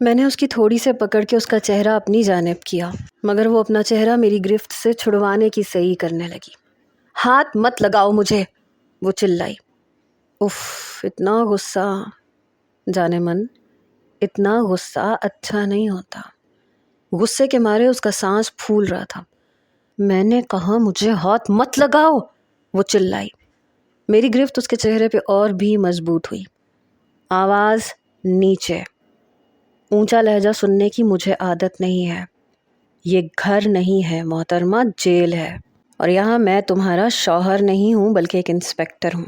میں نے اس کی تھوڑی سے پکڑ کے اس کا چہرہ اپنی جانب کیا، مگر وہ اپنا چہرہ میری گرفت سے چھڑوانے کی صحیح کرنے لگی۔ ہاتھ مت لگاؤ مجھے، وہ چلائی۔ اف، اتنا غصہ، جانے من، اتنا غصہ اچھا نہیں ہوتا۔ غصے کے مارے اس کا سانس پھول رہا تھا۔ میں نے کہا مجھے ہاتھ مت لگاؤ، وہ چلائی۔ میری گرفت اس کے چہرے پہ اور بھی مضبوط ہوئی۔ آواز نیچے، اونچا لہجہ سننے کی مجھے عادت نہیں ہے۔ یہ گھر نہیں ہے محترمہ، جیل ہے، اور یہاں میں تمہارا شوہر نہیں ہوں بلکہ ایک انسپیکٹر ہوں۔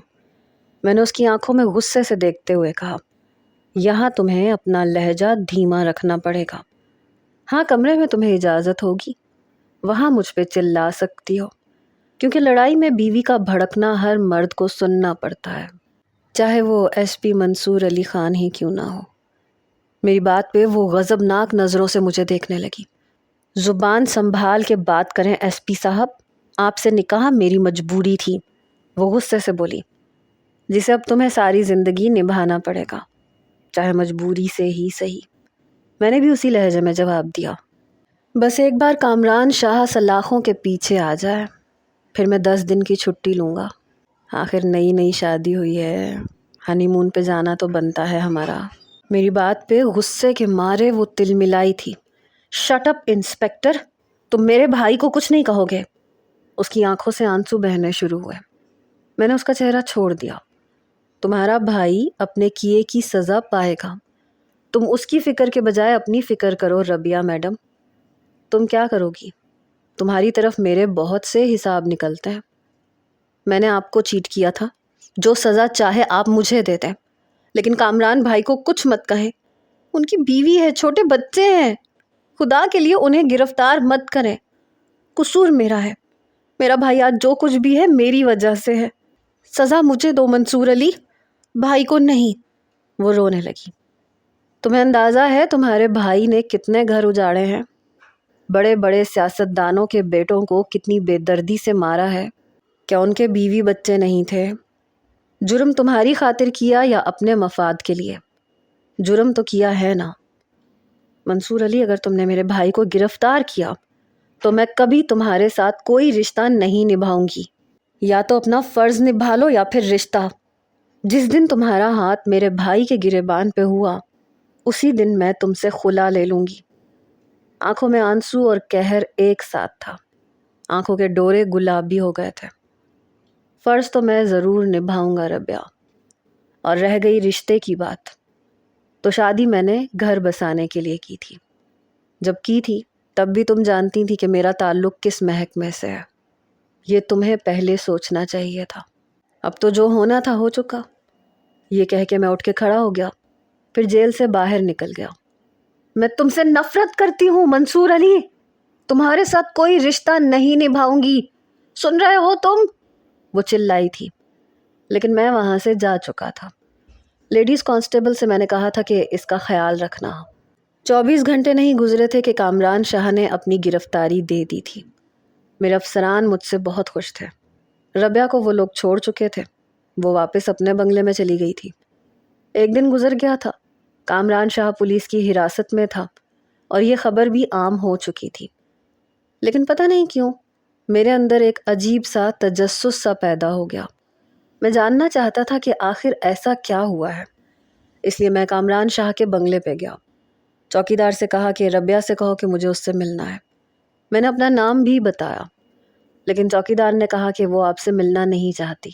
میں نے اس کی آنکھوں میں غصے سے دیکھتے ہوئے کہا، یہاں تمہیں اپنا لہجہ دھیما رکھنا پڑے گا۔ ہاں، کمرے میں تمہیں اجازت ہوگی، وہاں مجھ پہ چلا سکتی ہو، کیونکہ لڑائی میں بیوی کا بھڑکنا ہر مرد کو سننا پڑتا ہے، چاہے وہ ایس پی منصور علی خان ہی کیوں نہ ہو۔ میری بات پہ وہ غضبناک نظروں سے مجھے دیکھنے لگی۔ زبان سنبھال کے بات کریں ایس پی صاحب، آپ سے نکاح میری مجبوری تھی، وہ غصے سے بولی، جسے اب تمہیں ساری زندگی نبھانا پڑے گا، چاہے مجبوری سے ہی صحیح۔ میں نے بھی اسی لہجے میں جواب دیا، بس ایک بار کامران شاہ سلاخوں کے پیچھے آ جائے، پھر میں 10 دن کی چھٹی لوں گا۔ آخر نئی شادی ہوئی ہے، ہنی مون پہ جانا تو بنتا ہے ہمارا۔ میری بات پہ غصے کے مارے وہ تل ملائی تھی۔ شٹ اپ انسپیکٹر، تم میرے بھائی کو کچھ نہیں کہو گے؟ اس کی آنکھوں سے آنسو بہنے شروع ہوئے۔ میں نے اس کا چہرہ چھوڑ دیا۔ تمہارا بھائی اپنے کیے کی سزا پائے گا، تم اس کی فکر کے بجائے اپنی فکر کرو ربیہ میڈم۔ تم کیا کرو گی؟ تمہاری طرف میرے بہت سے حساب نکلتے ہیں۔ میں نے آپ کو چیٹ کیا تھا، جو سزا چاہے آپ مجھے دے دیں، لیکن کامران بھائی کو کچھ مت کہیں، ان کی بیوی ہے، چھوٹے بچے ہیں، خدا کے لیے انہیں گرفتار مت کریں۔ قصور میرا ہے، میرا بھائی آج جو کچھ بھی ہے میری وجہ سے ہے، سزا مجھے دو منصور علی، بھائی کو نہیں۔ وہ رونے لگی۔ تمہیں اندازہ ہے تمہارے بھائی نے کتنے گھر اجاڑے ہیں، بڑے بڑے سیاستدانوں کے بیٹوں کو کتنی بے دردی سے مارا ہے؟ کیا ان کے بیوی بچے نہیں تھے؟ جرم تمہاری خاطر کیا یا اپنے مفاد کے لیے؟ جرم تو کیا ہے نا منصور علی، اگر تم نے میرے بھائی کو گرفتار کیا تو میں کبھی تمہارے ساتھ کوئی رشتہ نہیں نبھاؤں گی۔ یا تو اپنا فرض نبھا لو یا پھر رشتہ۔ جس دن تمہارا ہاتھ میرے بھائی کے گریبان پہ ہوا، اسی دن میں تم سے خلا لے لوں گی۔ آنکھوں میں آنسو اور قہر ایک ساتھ تھا، آنکھوں کے ڈورے گلابی ہو گئے تھے۔ فرض تو میں ضرور نبھاؤں گا ربیہ، اور رہ گئی رشتے کی بات، تو شادی میں نے گھر بسانے کے لیے کی تھی۔ جب کی تھی تب بھی تم جانتی تھی کہ میرا تعلق کس محکمے سے ہے۔ یہ تمہیں پہلے سوچنا چاہیے تھا۔ اب تو جو ہونا تھا ہو چکا۔ یہ کہہ کے میں اٹھ کے کھڑا ہو گیا، پھر جیل سے باہر نکل گیا۔ میں تم سے نفرت کرتی ہوں منصور علی، تمہارے ساتھ کوئی رشتہ نہیں نبھاؤں گی، سن رہے ہو تم؟ وہ چلائی تھی، لیکن میں وہاں سے جا چکا تھا۔ لیڈیز کانسٹیبل سے میں نے کہا تھا کہ اس کا خیال رکھنا۔ 24 گھنٹے نہیں گزرے تھے کہ کامران شاہ نے اپنی گرفتاری دے دی تھی۔ میرے افسران مجھ سے بہت خوش تھے۔ ربیہ کو وہ لوگ چھوڑ چکے تھے، وہ واپس اپنے بنگلے میں چلی گئی تھی۔ ایک دن گزر گیا تھا، کامران شاہ پولیس کی حراست میں تھا، اور یہ خبر بھی عام ہو چکی تھی۔ لیکن پتہ نہیں کیوں میرے اندر ایک عجیب سا تجسس سا پیدا ہو گیا۔ میں جاننا چاہتا تھا کہ آخر ایسا کیا ہوا ہے۔ اس لیے میں کامران شاہ کے بنگلے پہ گیا۔ چوکیدار سے کہا کہ ربیہ سے کہو کہ مجھے اس سے ملنا ہے۔ میں نے اپنا نام بھی بتایا، لیکن چوکیدار نے کہا کہ وہ آپ سے ملنا نہیں چاہتی۔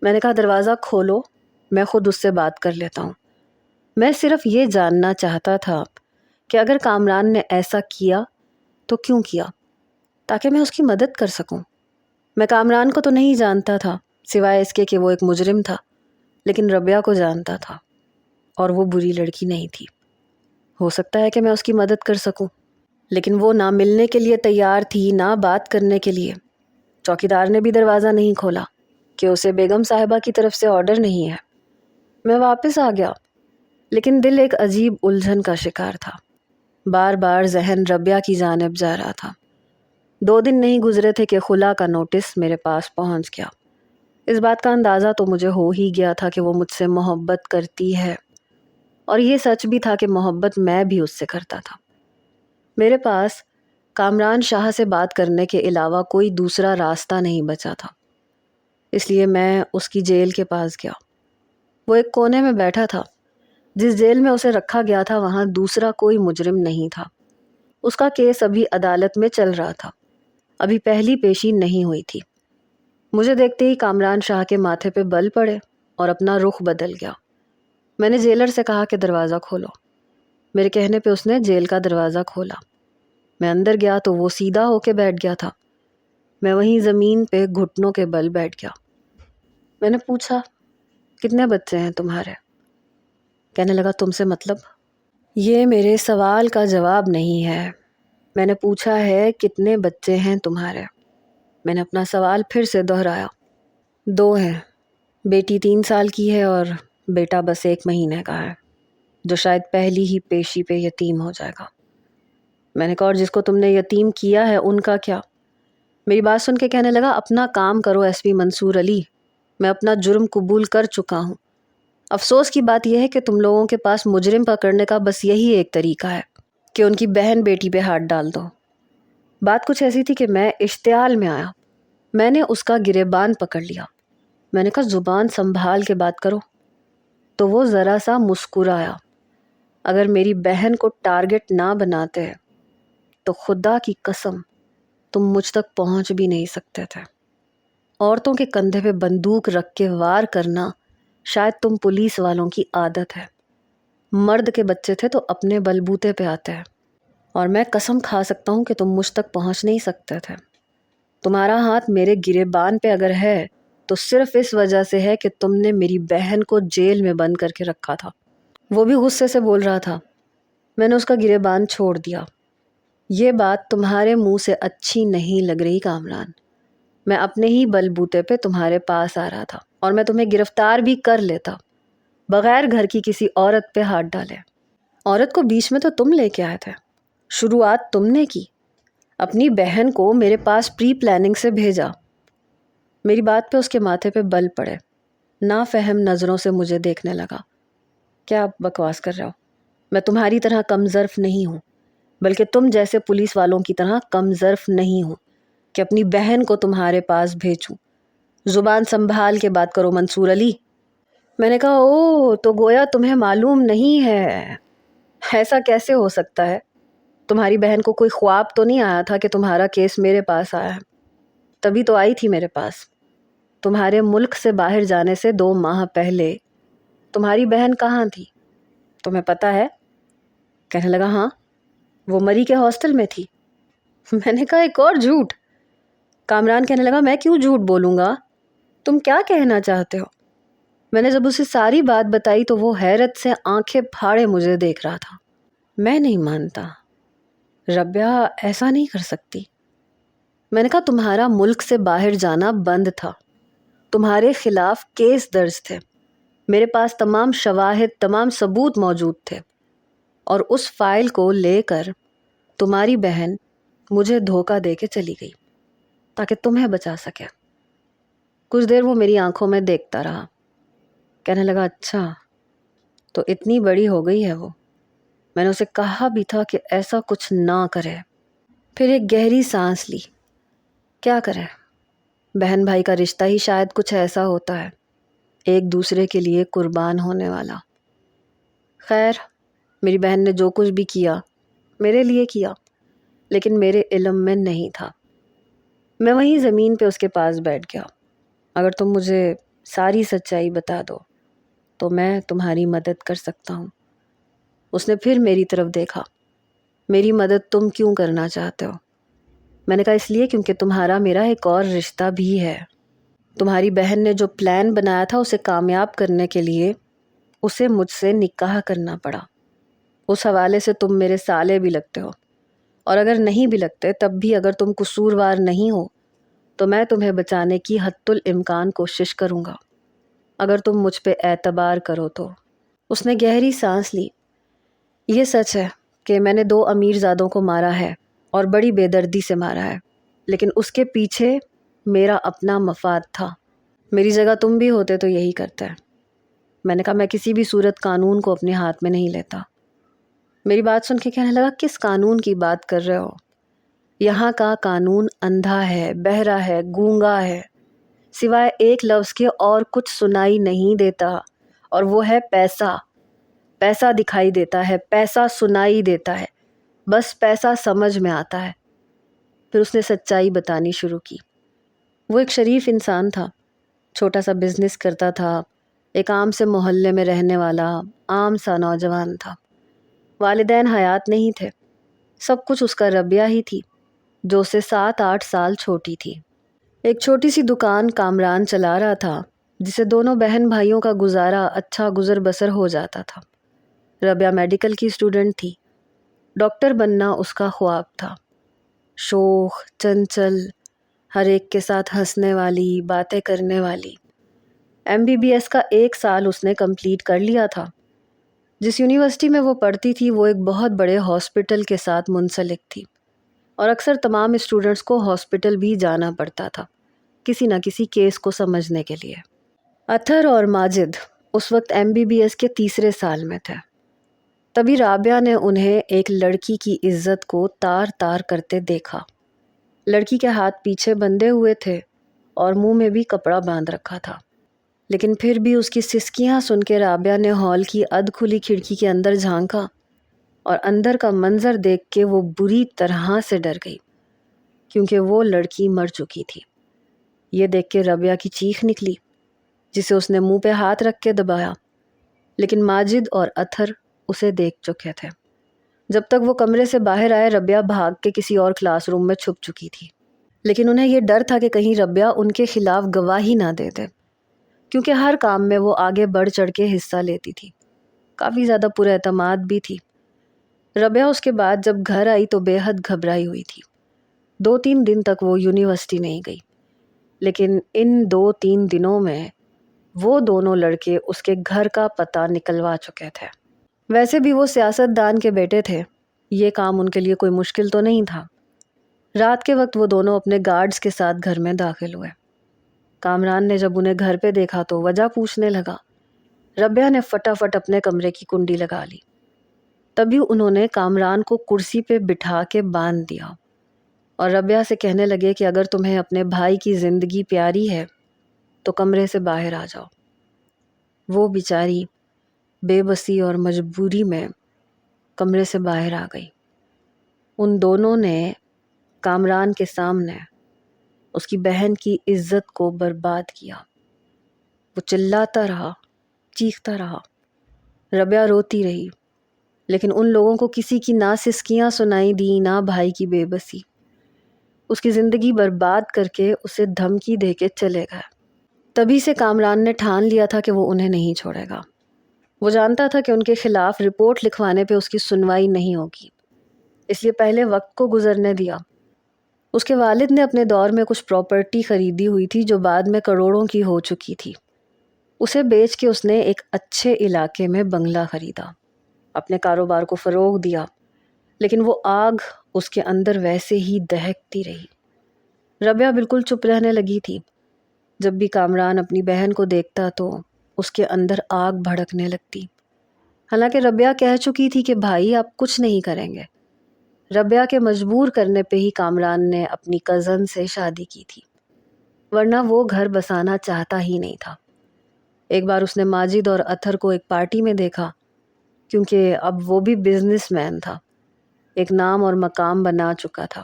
میں نے کہا دروازہ کھولو، میں خود اس سے بات کر لیتا ہوں۔ میں صرف یہ جاننا چاہتا تھا کہ اگر کامران نے ایسا کیا تو کیوں کیا، تاکہ میں اس کی مدد کر سکوں۔ میں کامران کو تو نہیں جانتا تھا سوائے اس کے کہ وہ ایک مجرم تھا، لیکن ربیہ کو جانتا تھا، اور وہ بری لڑکی نہیں تھی۔ ہو سکتا ہے کہ میں اس کی مدد کر سکوں، لیکن وہ نہ ملنے کے لیے تیار تھی نہ بات کرنے کے لیے۔ چوکیدار نے بھی دروازہ نہیں کھولا کہ اسے بیگم صاحبہ کی طرف سے آرڈر نہیں ہے۔ میں واپس آ گیا، لیکن دل ایک عجیب الجھن کا شکار تھا۔ بار بار ذہن ربیہ کی جانب جا رہا تھا۔ 2 دن نہیں گزرے تھے کہ خلا کا نوٹس میرے پاس پہنچ گیا۔ اس بات کا اندازہ تو مجھے ہو ہی گیا تھا کہ وہ مجھ سے محبت کرتی ہے، اور یہ سچ بھی تھا کہ محبت میں بھی اس سے کرتا تھا۔ میرے پاس کامران شاہ سے بات کرنے کے علاوہ کوئی دوسرا راستہ نہیں بچا تھا، اس لیے میں اس کی جیل کے پاس گیا۔ وہ ایک کونے میں بیٹھا تھا۔ جس جیل میں اسے رکھا گیا تھا وہاں دوسرا کوئی مجرم نہیں تھا۔ اس کا کیس ابھی عدالت میں چل رہا تھا، ابھی پہلی پیشی نہیں ہوئی تھی۔ مجھے دیکھتے ہی کامران شاہ کے ماتھے پہ بل پڑے اور اپنا رخ بدل گیا۔ میں نے جیلر سے کہا کہ دروازہ کھولو۔ میرے کہنے پہ اس نے جیل کا دروازہ کھولا۔ میں اندر گیا تو وہ سیدھا ہو کے بیٹھ گیا تھا۔ میں وہیں زمین پہ گھٹنوں کے بل بیٹھ گیا۔ میں نے پوچھا، کتنے بچے ہیں تمہارے؟ کہنے لگا، تم سے مطلب؟ یہ میرے سوال کا جواب نہیں ہے۔ میں نے پوچھا ہے کتنے بچے ہیں تمہارے؟ میں نے اپنا سوال پھر سے دہرایا۔ 2 ہیں، بیٹی 3 سال کی ہے اور بیٹا بس 1 مہینے کا ہے، جو شاید پہلی ہی پیشی پہ یتیم ہو جائے گا۔ میں نے کہا، اور جس کو تم نے یتیم کیا ہے ان کا کیا؟ میری بات سن کے کہنے لگا، اپنا کام کرو ایس پی منصور علی، میں اپنا جرم قبول کر چکا ہوں۔ افسوس کی بات یہ ہے کہ تم لوگوں کے پاس مجرم پکڑنے کا بس یہی ایک طریقہ ہے کہ ان کی بہن بیٹی پہ ہاتھ ڈال دو۔ بات کچھ ایسی تھی کہ میں اشتعال میں آیا۔ میں نے اس کا گریبان پکڑ لیا۔ میں نے کہا، زبان سنبھال کے بات کرو۔ تو وہ ذرا سا مسکرایا۔ اگر میری بہن کو ٹارگٹ نہ بناتے تو خدا کی قسم تم مجھ تک پہنچ بھی نہیں سکتے تھے۔ عورتوں کے کندھے پہ بندوق رکھ کے وار کرنا شاید تم پولیس والوں کی عادت ہے۔ مرد کے بچے تھے تو اپنے بلبوتے پہ آتے ہیں، اور میں قسم کھا سکتا ہوں کہ تم مجھ تک پہنچ نہیں سکتے تھے۔ تمہارا ہاتھ میرے گریبان پہ اگر ہے تو صرف اس وجہ سے ہے کہ تم نے میری بہن کو جیل میں بند کر کے رکھا تھا۔ وہ بھی غصے سے بول رہا تھا۔ میں نے اس کا گریبان چھوڑ دیا۔ یہ بات تمہارے منہ سے اچھی نہیں لگ رہی کامران۔ میں اپنے ہی بلبوتے پہ تمہارے پاس آ رہا تھا اور میں تمہیں گرفتار بھی کر لیتا بغیر گھر کی کسی عورت پہ ہاتھ ڈالے۔ عورت کو بیچ میں تو تم لے کے آئے تھے، شروعات تم نے کی، اپنی بہن کو میرے پاس پری پلاننگ سے بھیجا۔ میری بات پہ اس کے ماتھے پہ بل پڑے، نافہم نظروں سے مجھے دیکھنے لگا۔ کیا بکواس کر رہے ہو؟ میں تمہاری طرح کم ظرف نہیں ہوں، بلکہ تم جیسے پولیس والوں کی طرح کم ظرف نہیں ہوں کہ اپنی بہن کو تمہارے پاس بھیجوں۔ زبان سنبھال کے بات کرو منصور علی۔ میں نے کہا، او تو گویا تمہیں معلوم نہیں ہے۔ ایسا کیسے ہو سکتا ہے؟ تمہاری بہن کو کوئی خواب تو نہیں آیا تھا کہ تمہارا کیس میرے پاس آیا ہے؟ تبھی تو آئی تھی میرے پاس۔ تمہارے ملک سے باہر جانے سے 2 ماہ پہلے تمہاری بہن کہاں تھی تمہیں پتہ ہے؟ کہنے لگا، ہاں، وہ مری کے ہاسٹل میں تھی۔ میں نے کہا، ایک اور جھوٹ۔ کامران کہنے لگا، میں کیوں جھوٹ بولوں گا؟ تم کیا کہنا چاہتے ہو؟ میں نے جب اسے ساری بات بتائی تو وہ حیرت سے آنکھیں پھاڑے مجھے دیکھ رہا تھا۔ میں نہیں مانتا، ربیہ ایسا نہیں کر سکتی۔ میں نے کہا، تمہارا ملک سے باہر جانا بند تھا، تمہارے خلاف کیس درج تھے، میرے پاس تمام شواہد، تمام ثبوت موجود تھے، اور اس فائل کو لے کر تمہاری بہن مجھے دھوکہ دے کے چلی گئی تاکہ تمہیں بچا سکے۔ کچھ دیر وہ میری آنکھوں میں دیکھتا رہا، کہنے لگا، اچھا تو اتنی بڑی ہو گئی ہے وہ۔ میں نے اسے کہا بھی تھا کہ ایسا کچھ نہ کرے۔ پھر ایک گہری سانس لی۔ کیا کرے، بہن بھائی کا رشتہ ہی شاید کچھ ایسا ہوتا ہے، ایک دوسرے کے لیے قربان ہونے والا۔ خیر، میری بہن نے جو کچھ بھی کیا میرے لیے کیا، لیکن میرے علم میں نہیں تھا۔ میں وہیں زمین پہ اس کے پاس بیٹھ گیا۔ اگر تم مجھے ساری سچائی بتا دو تو میں تمہاری مدد کر سکتا ہوں۔ اس نے پھر میری طرف دیکھا۔ میری مدد تم کیوں کرنا چاہتے ہو؟ میں نے کہا، اس لیے کیونکہ تمہارا میرا ایک اور رشتہ بھی ہے۔ تمہاری بہن نے جو پلان بنایا تھا اسے کامیاب کرنے کے لیے اسے مجھ سے نکاح کرنا پڑا۔ اس حوالے سے تم میرے سالے بھی لگتے ہو، اور اگر نہیں بھی لگتے تب بھی اگر تم قصوروار نہیں ہو تو میں تمہیں بچانے کی حتی الامکان کوشش کروں گا، اگر تم مجھ پہ اعتبار کرو تو۔ اس نے گہری سانس لی۔ یہ سچ ہے کہ میں نے 2 امیر زادوں کو مارا ہے اور بڑی بے دردی سے مارا ہے، لیکن اس کے پیچھے میرا اپنا مفاد تھا۔ میری جگہ تم بھی ہوتے تو یہی کرتے۔ میں نے کہا میں کسی بھی صورت قانون کو اپنے ہاتھ میں نہیں لیتا۔ میری بات سن کے کہنے لگا کس قانون کی بات کر رہے ہو؟ یہاں کا قانون اندھا ہے، بہرا ہے، گونگا ہے، سوائے ایک لفظ کے اور کچھ سنائی نہیں دیتا، اور وہ ہے پیسہ۔ پیسہ دکھائی دیتا ہے، پیسہ سنائی دیتا ہے، بس پیسہ سمجھ میں آتا ہے۔ پھر اس نے سچائی بتانی شروع کی۔ وہ ایک شریف انسان تھا، چھوٹا سا بزنس کرتا تھا، ایک عام سے محلے میں رہنے والا عام سا نوجوان تھا۔ والدین حیات نہیں تھے، سب کچھ اس کا ربیہ ہی تھی جو اسے 7-8 سال چھوٹی تھی۔ ایک چھوٹی سی دکان کامران چلا رہا تھا جسے دونوں بہن بھائیوں کا گزارا اچھا گزر بسر ہو جاتا تھا۔ ربیہ میڈیکل کی اسٹوڈنٹ تھی، ڈاکٹر بننا اس کا خواب تھا۔ شوخ، چنچل، ہر ایک کے ساتھ ہنسنے والی، باتیں کرنے والی۔ MBBS کا 1 سال اس نے کمپلیٹ کر لیا تھا۔ جس یونیورسٹی میں وہ پڑھتی تھی وہ ایک بہت بڑے ہاسپٹل کے ساتھ منسلک تھی، اور اکثر تمام اسٹوڈنٹس کو ہاسپٹل بھی جانا پڑتا تھا کسی نہ کسی کیس کو سمجھنے کے لیے۔ اطہر اور ماجد اس وقت MBBS کے 3 سال میں تھے۔ تبھی رابعہ نے انہیں ایک لڑکی کی عزت کو تار تار کرتے دیکھا۔ لڑکی کے ہاتھ پیچھے بندھے ہوئے تھے اور منہ میں بھی کپڑا باندھ رکھا تھا، لیکن پھر بھی اس کی سسکیاں سن کے رابعہ نے ہال کی کھلی کھڑکی کے اندر جھانکا، اور اندر کا منظر دیکھ کے وہ بری طرح سے ڈر گئی، کیونکہ وہ لڑکی مر چکی تھی۔ یہ دیکھ کے رابعہ کی چیخ نکلی، جسے اس نے منہ پہ ہاتھ رکھ کے دبایا، لیکن ماجد اور اطہر اسے دیکھ چکے تھے۔ جب تک وہ کمرے سے باہر آئے رابعہ بھاگ کے کسی اور کلاس روم میں چھپ چکی تھی، لیکن انہیں یہ ڈر تھا کہ کہیں رابعہ ان کے خلاف گواہی نہ دے دے، کیونکہ ہر کام میں وہ آگے بڑھ چڑھ کے حصہ لیتی تھی، کافی زیادہ پر اعتماد بھی تھی۔ رابعہ اس کے بعد جب گھر آئی تو بے حد گھبرائی ہوئی تھی۔ 2-3 دن تک وہ یونیورسٹی نہیں گئی، لیکن ان 2-3 دنوں میں وہ دونوں لڑکے اس کے گھر کا پتہ نکلوا چکے تھے۔ ویسے بھی وہ سیاست دان کے بیٹے تھے، یہ کام ان کے لیے کوئی مشکل تو نہیں تھا۔ رات کے وقت وہ دونوں اپنے گارڈز کے ساتھ گھر میں داخل ہوئے۔ کامران نے جب انہیں گھر پہ دیکھا تو وجہ پوچھنے لگا۔ رابعہ نے فٹافٹ اپنے کمرے کی کنڈی لگا لی۔ تبھی انہوں نے کامران کو کرسی پہ بٹھا کے باندھ دیا، اور رابعہ سے کہنے لگے کہ اگر تمہیں اپنے بھائی کی زندگی پیاری ہے تو کمرے سے باہر آ جاؤ۔ وہ بیچاری بے بسی اور مجبوری میں کمرے سے باہر آ گئی۔ ان دونوں نے کامران کے سامنے اس کی بہن کی عزت کو برباد کیا۔ وہ چلاتا رہا، چیختا رہا، رابعہ روتی رہی، لیکن ان لوگوں کو کسی کی نہ سسکیاں سنائی دی نہ بھائی کی بے بسی۔ اس کی زندگی برباد کر کے اسے دھمکی دے کے چلے گئے۔ تبھی سے کامران نے ٹھان لیا تھا کہ وہ انہیں نہیں چھوڑے گا۔ وہ جانتا تھا کہ ان کے خلاف رپورٹ لکھوانے پہ اس کی سنوائی نہیں ہوگی، اس لیے پہلے وقت کو گزرنے دیا۔ اس کے والد نے اپنے دور میں کچھ پراپرٹی خریدی ہوئی تھی جو بعد میں کروڑوں کی ہو چکی تھی۔ اسے بیچ کے اس نے ایک اچھے علاقے میں بنگلہ خریدا، اپنے کاروبار کو فروغ دیا، لیکن وہ آگ اس کے اندر ویسے ہی دہکتی رہی۔ رابعہ بالکل چپ رہنے لگی تھی۔ جب بھی کامران اپنی بہن کو دیکھتا تو اس کے اندر آگ بھڑکنے لگتی، حالانکہ رابعہ کہہ چکی تھی کہ بھائی آپ کچھ نہیں کریں گے۔ رابعہ کے مجبور کرنے پہ ہی کامران نے اپنی کزن سے شادی کی تھی، ورنہ وہ گھر بسانا چاہتا ہی نہیں تھا۔ ایک بار اس نے ماجد اور اطہر کو ایک پارٹی میں دیکھا، کیونکہ اب وہ بھی بزنس مین تھا، ایک نام اور مقام بنا چکا تھا۔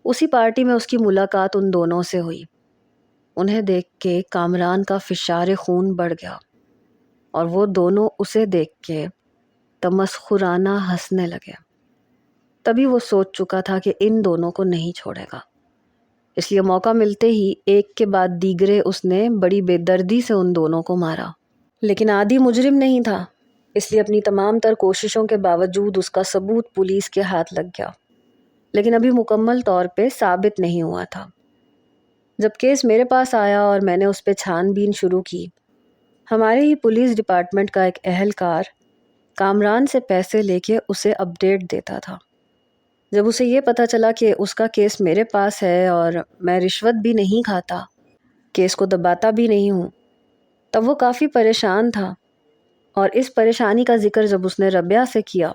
اسی پارٹی میں اس کی ملاقات ان دونوں سے ہوئی۔ انہیں دیکھ کے کامران کا فشار خون بڑھ گیا، اور وہ دونوں اسے دیکھ کے تمسخرانہ ہنسنے لگے۔ تبھی وہ سوچ چکا تھا کہ ان دونوں کو نہیں چھوڑے گا، اس لیے موقع ملتے ہی ایک کے بعد دیگرے اس نے بڑی بے دردی سے ان دونوں کو مارا۔ لیکن عادی مجرم نہیں تھا، اس لیے اپنی تمام تر کوششوں کے باوجود اس کا ثبوت پولیس کے ہاتھ لگ گیا، لیکن ابھی مکمل طور پہ ثابت نہیں ہوا تھا۔ جب کیس میرے پاس آیا اور میں نے اس پہ چھان بین شروع کی، ہمارے ہی پولیس ڈپارٹمنٹ کا ایک اہلکار کامران سے پیسے لے کے اسے اپڈیٹ دیتا تھا۔ جب اسے یہ پتہ چلا کہ اس کا کیس میرے پاس ہے اور میں رشوت بھی نہیں کھاتا، کیس کو دباتا بھی نہیں ہوں، تب وہ کافی پریشان تھا، اور اس پریشانی کا ذکر جب اس نے ربیہ سے کیا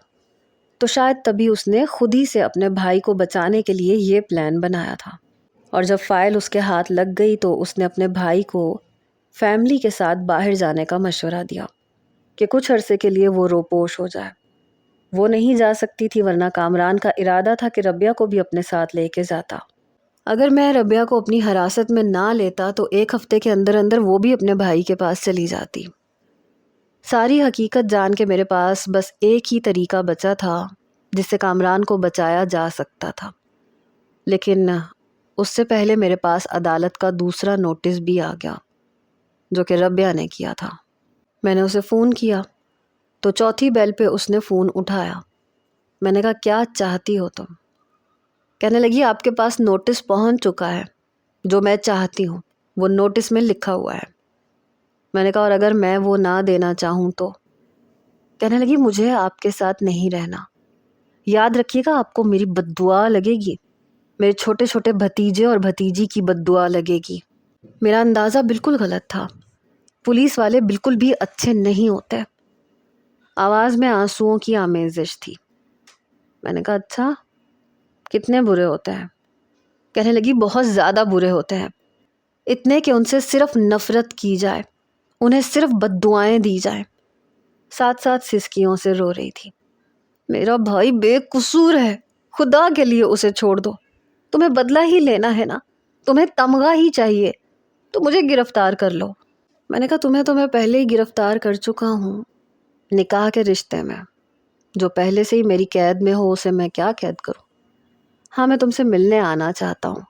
تو شاید تبھی اس نے خود ہی سے اپنے بھائی کو بچانے کے لیے یہ پلان بنایا تھا۔ اور جب فائل اس کے ہاتھ لگ گئی تو اس نے اپنے بھائی کو فیملی کے ساتھ باہر جانے کا مشورہ دیا کہ کچھ عرصے کے لیے وہ روپوش ہو جائے۔ وہ نہیں جا سکتی تھی ورنہ کامران کا ارادہ تھا کہ ربیہ کو بھی اپنے ساتھ لے کے جاتا۔ اگر میں ربیہ کو اپنی حراست میں نہ لیتا تو 1 ہفتے کے اندر اندر وہ بھی اپنے بھائی کے پاس چلی جاتی۔ ساری حقیقت جان کے میرے پاس بس ایک ہی طریقہ بچا تھا جس سے کامران کو بچایا جا سکتا تھا، لیکن اس سے پہلے میرے پاس عدالت کا دوسرا نوٹس بھی آ گیا جو کہ ربیہ نے کیا تھا۔ میں نے اسے فون کیا تو چوتھی بیل پہ اس نے فون اٹھایا۔ میں نے کہا کیا چاہتی ہو تم؟ کہنے لگی آپ کے پاس نوٹس پہنچ چکا ہے، جو میں چاہتی ہوں وہ نوٹس میں لکھا ہوا ہے۔ میں نے کہا اور اگر میں وہ نہ دینا چاہوں تو؟ کہنے لگی مجھے آپ کے ساتھ نہیں رہنا، یاد رکھیے گا آپ کو میری بد دعا لگے گی، میرے چھوٹے چھوٹے بھتیجے اور بھتیجی کی بد دعا لگے گی۔ میرا اندازہ بالکل غلط تھا، پولیس والے بالکل بھی اچھے نہیں ہوتے۔ آواز میں آنسوؤں کی آمیزش تھی۔ میں نے کہا اچھا کتنے برے ہوتے ہیں؟ کہنے لگی بہت زیادہ برے ہوتے ہیں، اتنے کہ ان سے صرف نفرت کی جائے، انہیں صرف بد دعائیں دی جائیں۔ ساتھ ساتھ سسکیوں سے رو رہی تھی۔ میرا بھائی بے قصور ہے، خدا کے لیے اسے چھوڑ دو، تمہیں بدلہ ہی لینا ہے نا، تمہیں تمغہ ہی چاہیے تو مجھے گرفتار کر لو۔ میں نے کہا تمہیں تو میں پہلے ہی گرفتار کر چکا ہوں، نکاح کے رشتے میں، جو پہلے سے ہی میری قید میں ہو اسے میں کیا قید کروں؟ ہاں میں تم سے ملنے آنا چاہتا ہوں،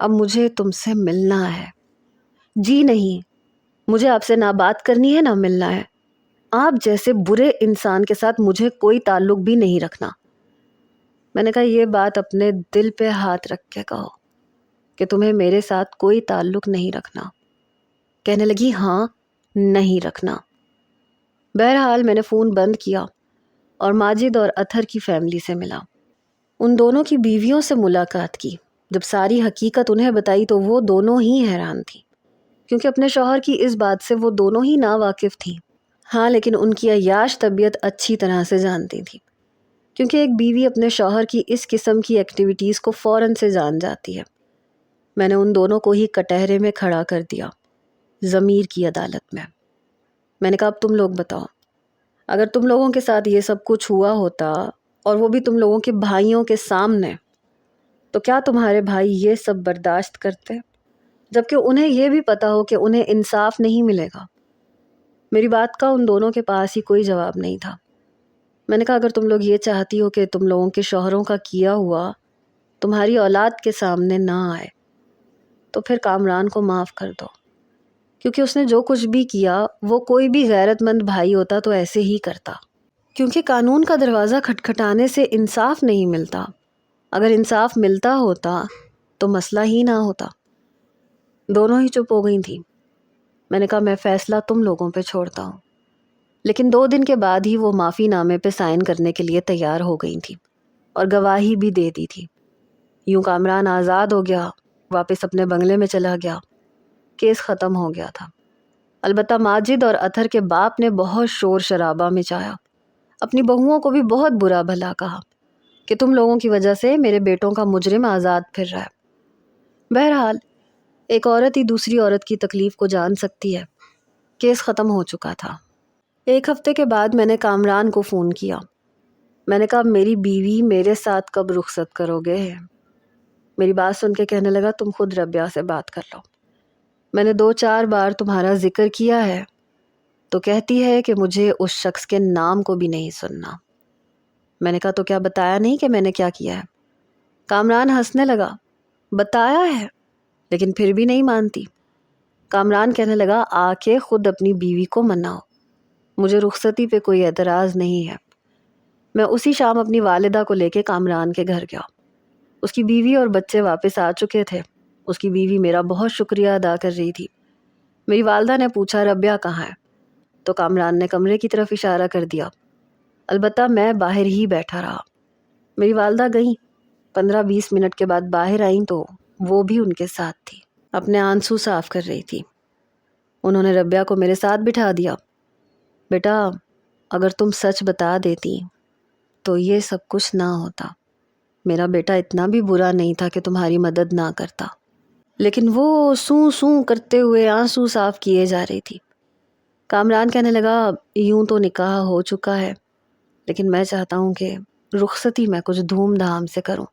اب مجھے تم سے ملنا ہے۔ جی نہیں، مجھے آپ سے نہ بات کرنی ہے نہ ملنا ہے، آپ جیسے برے انسان کے ساتھ مجھے کوئی تعلق بھی نہیں رکھنا۔ میں نے کہا یہ بات اپنے دل پہ ہاتھ رکھ کے کہو کہ تمہیں میرے ساتھ کوئی تعلق نہیں رکھنا۔ کہنے لگی ہاں نہیں رکھنا۔ بہرحال میں نے فون بند کیا اور ماجد اور اطہر کی فیملی سے ملا، ان دونوں کی بیویوں سے ملاقات کی۔ جب ساری حقیقت انہیں بتائی تو وہ دونوں ہی حیران تھیں، کیونکہ اپنے شوہر کی اس بات سے وہ دونوں ہی ناواقف تھیں۔ ہاں لیکن ان کی عیاش طبیعت اچھی طرح سے جانتی تھی، کیونکہ ایک بیوی اپنے شوہر کی اس قسم کی ایکٹیویٹیز کو فوراً سے جان جاتی ہے۔ میں نے ان دونوں کو ہی کٹہرے میں کھڑا کر دیا، ضمیر کی عدالت میں۔ میں نے کہا اب تم لوگ بتاؤ، اگر تم لوگوں کے ساتھ یہ سب کچھ ہوا ہوتا اور وہ بھی تم لوگوں کے بھائیوں کے سامنے، تو کیا تمہارے بھائی یہ سب برداشت کرتے، جبکہ انہیں یہ بھی پتا ہو کہ انہیں انصاف نہیں ملے گا؟ میری بات کا ان دونوں کے پاس ہی کوئی جواب نہیں تھا۔ میں نے کہا اگر تم لوگ یہ چاہتی ہو کہ تم لوگوں کے شوہروں کا کیا ہوا تمہاری اولاد کے سامنے نہ آئے تو پھر کامران کو معاف کر دو، کیونکہ اس نے جو کچھ بھی کیا وہ کوئی بھی غیرت مند بھائی ہوتا تو ایسے ہی کرتا، کیونکہ قانون کا دروازہ کھٹکھٹانے سے انصاف نہیں ملتا۔ اگر انصاف ملتا ہوتا تو مسئلہ ہی نہ ہوتا۔ دونوں ہی چپ ہو گئی تھیں۔ میں نے کہا میں فیصلہ تم لوگوں پہ چھوڑتا ہوں، لیکن 2 دن کے بعد ہی وہ معافی نامے پہ سائن کرنے کے لیے تیار ہو گئی تھیں اور گواہی بھی دے دی تھی۔ یوں کامران آزاد ہو گیا، واپس اپنے بنگلے میں چلا گیا، کیس ختم ہو گیا تھا۔ البتہ ماجد اور اطہر کے باپ نے بہت شور شرابہ مچایا، اپنی بہوؤں کو بھی بہت برا بھلا کہا کہ تم لوگوں کی وجہ سے میرے بیٹوں کا مجرم آزاد پھر رہا ہے۔ بہرحال ایک عورت ہی دوسری عورت کی تکلیف کو جان سکتی ہے۔ کیس ختم ہو چکا تھا۔ 1 ہفتے کے بعد میں نے کامران کو فون کیا۔ میں نے کہا میری بیوی میرے ساتھ کب رخصت کرو گے؟ میری بات سن کے کہنے لگا تم خود ربیہ سے بات کر لو، میں نے 2-4 بار تمہارا ذکر کیا ہے تو کہتی ہے کہ مجھے اس شخص کے نام کو بھی نہیں سننا۔ میں نے کہا تو کیا بتایا نہیں کہ میں نے کیا کیا ہے؟ کامران ہنسنے لگا، بتایا ہے لیکن پھر بھی نہیں مانتی۔ کامران کہنے لگا آ کے خود اپنی بیوی کو مناؤ، مجھے رخصتی پہ کوئی اعتراض نہیں ہے۔ میں اسی شام اپنی والدہ کو لے کے کامران کے گھر گیا۔ اس کی بیوی اور بچے واپس آ چکے تھے۔ اس کی بیوی میرا بہت شکریہ ادا کر رہی تھی۔ میری والدہ نے پوچھا ربیہ کہاں ہے؟ تو کامران نے کمرے کی طرف اشارہ کر دیا۔ البتہ میں باہر ہی بیٹھا رہا۔ میری والدہ گئیں، 15-20 منٹ کے بعد باہر آئیں تو وہ بھی ان کے ساتھ تھی، اپنے آنسو صاف کر رہی تھی۔ انہوں نے ربیہ کو میرے ساتھ بٹھا دیا۔ بیٹا، اگر تم سچ بتا دیتی تو یہ سب کچھ نہ ہوتا۔ میرا بیٹا اتنا بھی برا نہیں تھا کہ تمہاری مدد نہ کرتا، لیکن وہ سوں سوں کرتے ہوئے آنسو صاف کیے جا رہی تھی۔ کامران کہنے لگا، یوں تو نکاح ہو چکا ہے، لیکن میں چاہتا ہوں کہ رخصتی میں کچھ دھوم دھام سے کروں۔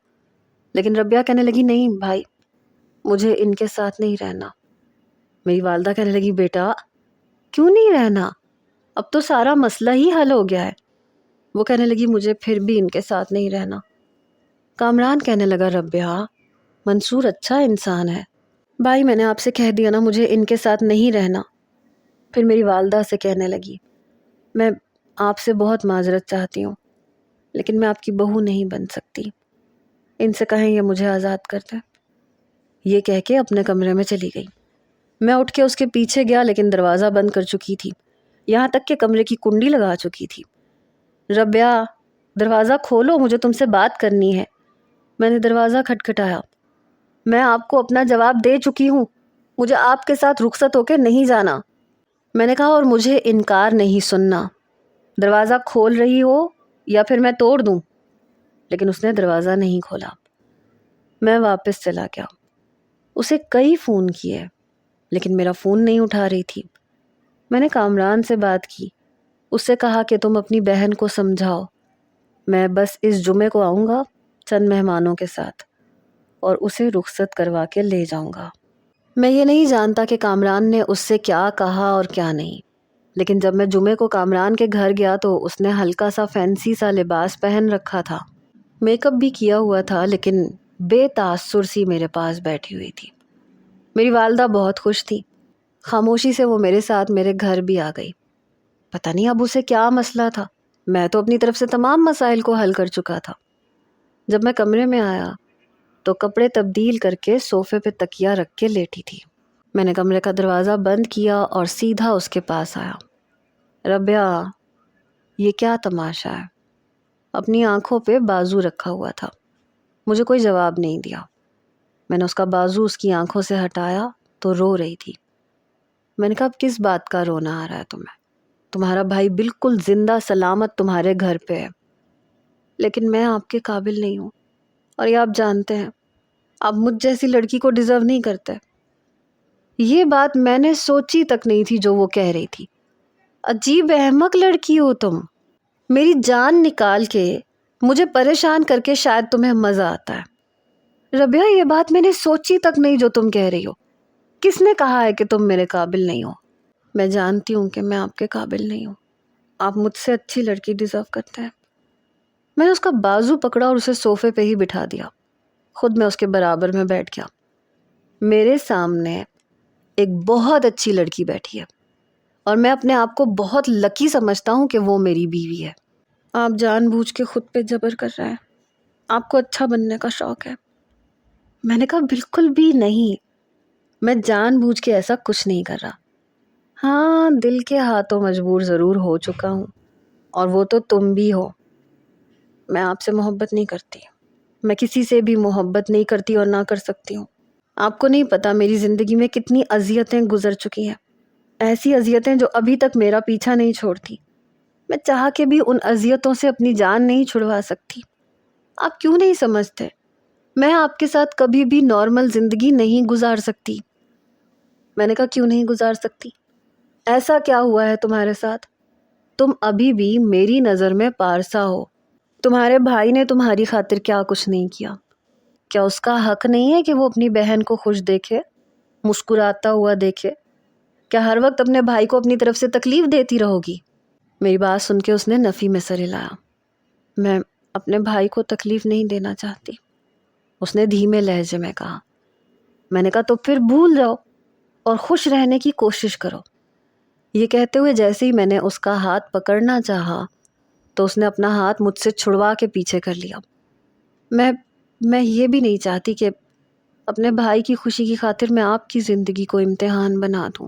لیکن ربیہ کہنے لگی، نہیں بھائی، مجھے ان کے ساتھ نہیں رہنا۔ میری والدہ کہنے لگی، بیٹا کیوں نہیں رہنا؟ اب تو سارا مسئلہ ہی حل ہو گیا ہے۔ وہ کہنے لگی، مجھے پھر بھی ان کے ساتھ نہیں رہنا۔ کامران کہنے لگا، ربیہ منصور اچھا انسان ہے، بھائی میں نے آپ سے کہہ دیا نا مجھے ان کے ساتھ نہیں رہنا۔ پھر میری والدہ سے کہنے لگی، میں آپ سے بہت معذرت چاہتی ہوں، لیکن میں آپ کی بہو نہیں بن سکتی، ان سے کہیں یہ مجھے آزاد کر دیں۔ یہ کہہ کے اپنے کمرے میں چلی گئی۔ میں اٹھ کے اس کے پیچھے گیا، لیکن دروازہ بند کر چکی تھی، یہاں تک کہ کمرے کی کنڈی لگا چکی تھی۔ ربیہ دروازہ کھولو، مجھے تم سے بات کرنی ہے۔ میں نے دروازہ کھٹکھٹایا۔ میں آپ کو اپنا جواب دے چکی ہوں، مجھے آپ کے ساتھ رخصت ہو کے نہیں جانا، میں نے کہا، اور مجھے انکار نہیں سننا۔ دروازہ کھول رہی ہو یا پھر میں توڑ دوں؟ لیکن اس نے دروازہ نہیں کھولا۔ میں واپس چلا گیا۔ اسے کئی فون کیے، لیکن میرا فون نہیں اٹھا رہی تھی۔ میں نے کامران سے بات کی، اس سے کہا کہ تم اپنی بہن کو سمجھاؤ، میں بس اس جمعے کو آؤں گا چند مہمانوں کے ساتھ اور اسے رخصت کروا کے لے جاؤں گا۔ میں یہ نہیں جانتا کہ کامران نے اس سے کیا کہا اور کیا نہیں، لیکن جب میں جمعے کو کامران کے گھر گیا تو اس نے ہلکا سا فینسی سا لباس پہن رکھا تھا، میک اپ بھی کیا ہوا تھا، لیکن بے تاثر سی میرے پاس بیٹھی ہوئی تھی۔ میری والدہ بہت خوش تھی، خاموشی سے وہ میرے ساتھ میرے گھر بھی آ گئی۔ پتہ نہیں اب اسے کیا مسئلہ تھا، میں تو اپنی طرف سے تمام مسائل کو حل کر چکا تھا۔ جب میں کمرے میں آیا تو کپڑے تبدیل کر کے صوفے پہ تکیہ رکھ کے لیٹی تھی۔ میں نے کمرے کا دروازہ بند کیا اور سیدھا اس کے پاس آیا۔ ربیہ، یہ کیا تماشا ہے؟ اپنی آنکھوں پہ بازو رکھا ہوا تھا۔ مجھے کوئی جواب نہیں دیا۔ میں نے اس کا بازو اس کی آنکھوں سے ہٹایا تو رو رہی تھی۔ میں نے کہا، اب کس بات کا رونا آ رہا ہے تمہیں؟ تمہارا بھائی بالکل زندہ سلامت تمہارے گھر پہ ہے، لیکن میں آپ کے قابل نہیں ہوں، اور یہ آپ جانتے ہیں، آپ مجھ جیسی لڑکی کو ڈیزرو نہیں کرتے۔ یہ بات میں نے سوچی تک نہیں تھی جو وہ کہہ رہی تھی۔ عجیب احمق لڑکی ہو تم، میری جان نکال کے مجھے پریشان کر کے شاید تمہیں مزہ آتا ہے۔ ربیہ، یہ بات میں نے سوچی تک نہیں جو تم کہہ رہی ہو۔ کس نے کہا ہے کہ تم میرے قابل نہیں ہو؟ میں جانتی ہوں کہ میں آپ کے قابل نہیں ہوں، آپ مجھ سے اچھی لڑکی ڈیزرو کرتے ہیں۔ میں نے اس کا بازو پکڑا اور اسے صوفے پہ ہی بٹھا دیا۔ خود میں اس کے برابر میں بیٹھ گیا۔ میرے سامنے ایک بہت اچھی لڑکی بیٹھی ہے، اور میں اپنے آپ کو بہت لکی سمجھتا ہوں کہ وہ میری بیوی ہے۔ آپ جان بوجھ کے خود پہ جبر کر رہے ہیں، آپ کو اچھا بننے کا شوق ہے۔ میں نے کہا، بالکل بھی نہیں، میں جان بوجھ کے ایسا کچھ نہیں کر رہا۔ ہاں، دل کے ہاتھوں مجبور ضرور ہو چکا ہوں، اور وہ تو تم بھی ہو۔ میں آپ سے محبت نہیں کرتی، میں کسی سے بھی محبت نہیں کرتی اور نہ کر سکتی ہوں۔ آپ کو نہیں پتا میری زندگی میں کتنی اذیتیں گزر چکی ہیں، ایسی اذیتیں جو ابھی تک میرا پیچھا نہیں چھوڑتی۔ میں چاہ کے بھی ان اذیتوں سے اپنی جان نہیں چھڑوا سکتی۔ آپ کیوں نہیں سمجھتے؟ میں آپ کے ساتھ کبھی بھی نارمل زندگی نہیں گزار سکتی۔ میں نے کہا، کیوں نہیں گزار سکتی؟ ایسا کیا ہوا ہے تمہارے ساتھ؟ تم ابھی بھی میری نظر میں پارسا ہو۔ تمہارے بھائی نے تمہاری خاطر کیا کچھ نہیں کیا؟ کیا اس کا حق نہیں ہے کہ وہ اپنی بہن کو خوش دیکھے، مسکراتا ہوا دیکھے؟ کیا ہر وقت اپنے بھائی کو اپنی طرف سے تکلیف دیتی رہو گی؟ میری بات سن کے اس نے نفی میں سر ہلایا۔ میں اپنے بھائی کو تکلیف نہیں دینا چاہتی، اس نے دھیمے لہجے میں کہا۔ میں نے کہا، تو پھر بھول جاؤ اور خوش رہنے کی کوشش کرو۔ یہ کہتے ہوئے جیسے ہی میں نے اس کا ہاتھ پکڑنا چاہا تو اس نے اپنا ہاتھ مجھ سے چھڑوا کے پیچھے کر لیا۔ میں یہ بھی نہیں چاہتی کہ اپنے بھائی کی خوشی کی خاطر میں آپ کی زندگی کو امتحان بنا دوں۔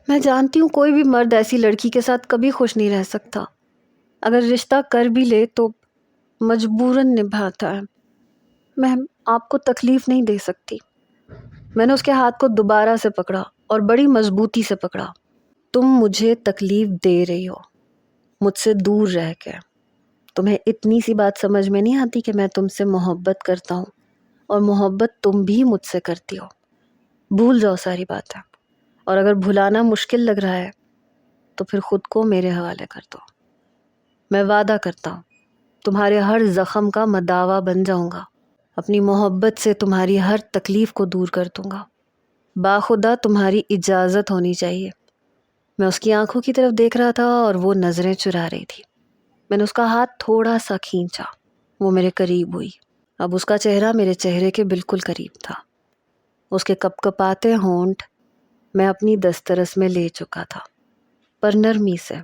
میں جانتی ہوں کوئی بھی مرد ایسی لڑکی کے ساتھ کبھی خوش نہیں رہ سکتا، اگر رشتہ کر بھی لے تو مجبوراً نبھاتا ہے۔ میں آپ کو تکلیف نہیں دے سکتی۔ میں نے اس کے ہاتھ کو دوبارہ سے پکڑا اور بڑی مضبوطی سے پکڑا۔ تم مجھے تکلیف دے رہی ہو مجھ سے دور رہ کے. تمہیں اتنی سی بات سمجھ میں نہیں آتی کہ میں تم سے محبت کرتا ہوں اور محبت تم بھی مجھ سے کرتی ہو. بھول جاؤ ساری باتیں، اور اگر بھلانا مشکل لگ رہا ہے تو پھر خود کو میرے حوالے کر دو. میں وعدہ کرتا ہوں تمہارے ہر زخم کا مداوا بن جاؤں گا. اپنی محبت سے تمہاری ہر تکلیف کو دور کر دوں گا. باخدا تمہاری اجازت ہونی چاہیے. میں اس کی آنکھوں کی طرف دیکھ رہا تھا اور وہ نظریں چرا رہی تھی. میں نے اس کا ہاتھ تھوڑا سا کھینچا. وہ میرے قریب ہوئی. اب اس کا چہرہ میرے چہرے کے بالکل قریب تھا. اس کے کپ کپاتے ہونٹ میں اپنی دسترس میں لے چکا تھا، پر نرمی سے.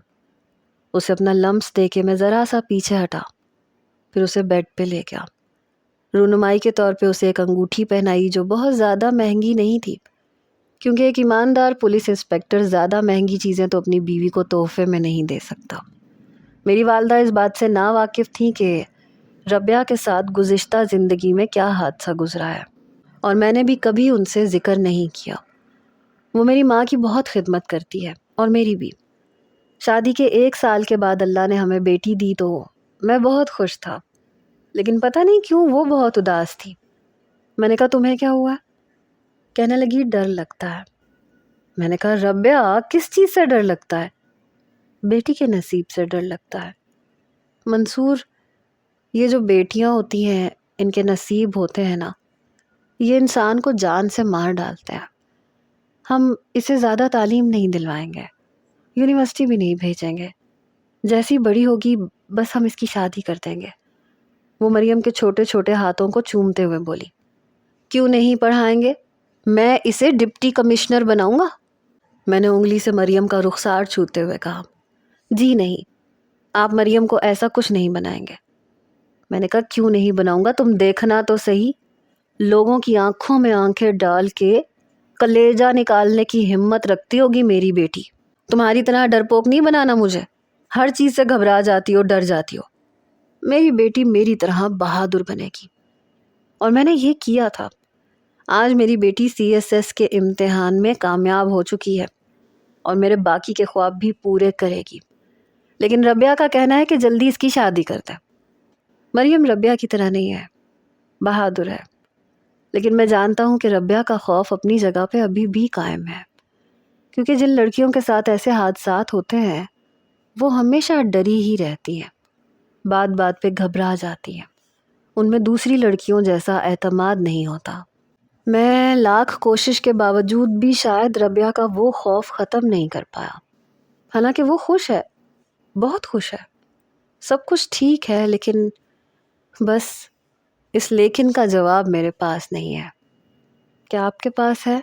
اسے اپنا لمس دے کے میں ذرا سا پیچھے ہٹا، پھر اسے بیڈ پہ لے گیا. رونمائی کے طور پہ اسے ایک انگوٹھی پہنائی جو بہت زیادہ مہنگی نہیں تھی، کیونکہ ایک ایماندار پولیس انسپکٹر زیادہ مہنگی چیزیں تو اپنی بیوی کو تحفے میں نہیں دے سکتا. میری والدہ اس بات سے نا واقف تھی کہ ربیہ کے ساتھ گزشتہ زندگی میں کیا حادثہ گزرا ہے، اور میں نے بھی کبھی ان سے ذکر نہیں کیا. وہ میری ماں کی بہت خدمت کرتی ہے اور میری بھی. شادی کے 1 سال کے بعد اللہ نے ہمیں بیٹی دی تو میں بہت خوش تھا، لیکن پتہ نہیں کیوں وہ بہت اداس تھی. میں نے کہا تمہیں کیا ہوا؟ کہنے لگی ڈر لگتا ہے. میں نے کہا ربیہ کس چیز سے ڈر لگتا ہے؟ بیٹی کے نصیب سے ڈر لگتا ہے. منصور، یہ جو بیٹیاں ہوتی ہیں ان کے نصیب ہوتے ہیں نا، یہ انسان کو جان سے مار ڈالتے ہیں. ہم اسے زیادہ تعلیم نہیں دلوائیں گے، یونیورسٹی بھی نہیں بھیجیں گے. جیسی بڑی ہوگی بس ہم اس کی شادی کر دیں گے. وہ مریم کے چھوٹے چھوٹے ہاتھوں کو چومتے ہوئے بولی. کیوں نہیں پڑھائیں گے؟ میں اسے ڈپٹی کمشنر بناؤں گا. میں نے انگلی سے مریم کا رخسار چھوتے ہوئے کہا. جی نہیں، آپ مریم کو ایسا کچھ نہیں بنائیں گے. میں نے کہا کیوں نہیں بناؤں گا؟ تم دیکھنا تو صحیح، لوگوں کی آنکھوں میں آنکھیں ڈال کے کلیجہ نکالنے کی ہمت رکھتی ہوگی میری بیٹی. تمہاری طرح ڈرپوک نہیں بنانا مجھے، ہر چیز سے گھبرا جاتی ہو، ڈر جاتی ہو. میری بیٹی میری طرح بہادر بنے گی، اور میں نے یہ کیا تھا. آج میری بیٹی CSS کے امتحان میں کامیاب ہو چکی ہے اور میرے باقی کے خواب بھی پورے کرے گی. لیکن ربیہ کا کہنا ہے کہ جلدی اس کی شادی کرتا ہے. مریم ربیہ کی طرح نہیں ہے، بہادر ہے، لیکن میں جانتا ہوں کہ ربیہ کا خوف اپنی جگہ پہ ابھی بھی قائم ہے، کیونکہ جن لڑکیوں کے ساتھ ایسے حادثات ہوتے ہیں وہ ہمیشہ ڈری ہی رہتی ہیں، بات بات پہ گھبرا جاتی ہیں. ان میں دوسری لڑکیوں جیسا اعتماد نہیں ہوتا. میں لاکھ کوشش کے باوجود بھی شاید ربیہ کا وہ خوف ختم نہیں کر پایا. حالانکہ وہ خوش ہے، بہت خوش ہے، سب کچھ ٹھیک ہے، لیکن بس اس لیکن کا جواب میرے پاس نہیں ہے. کیا آپ کے پاس ہے؟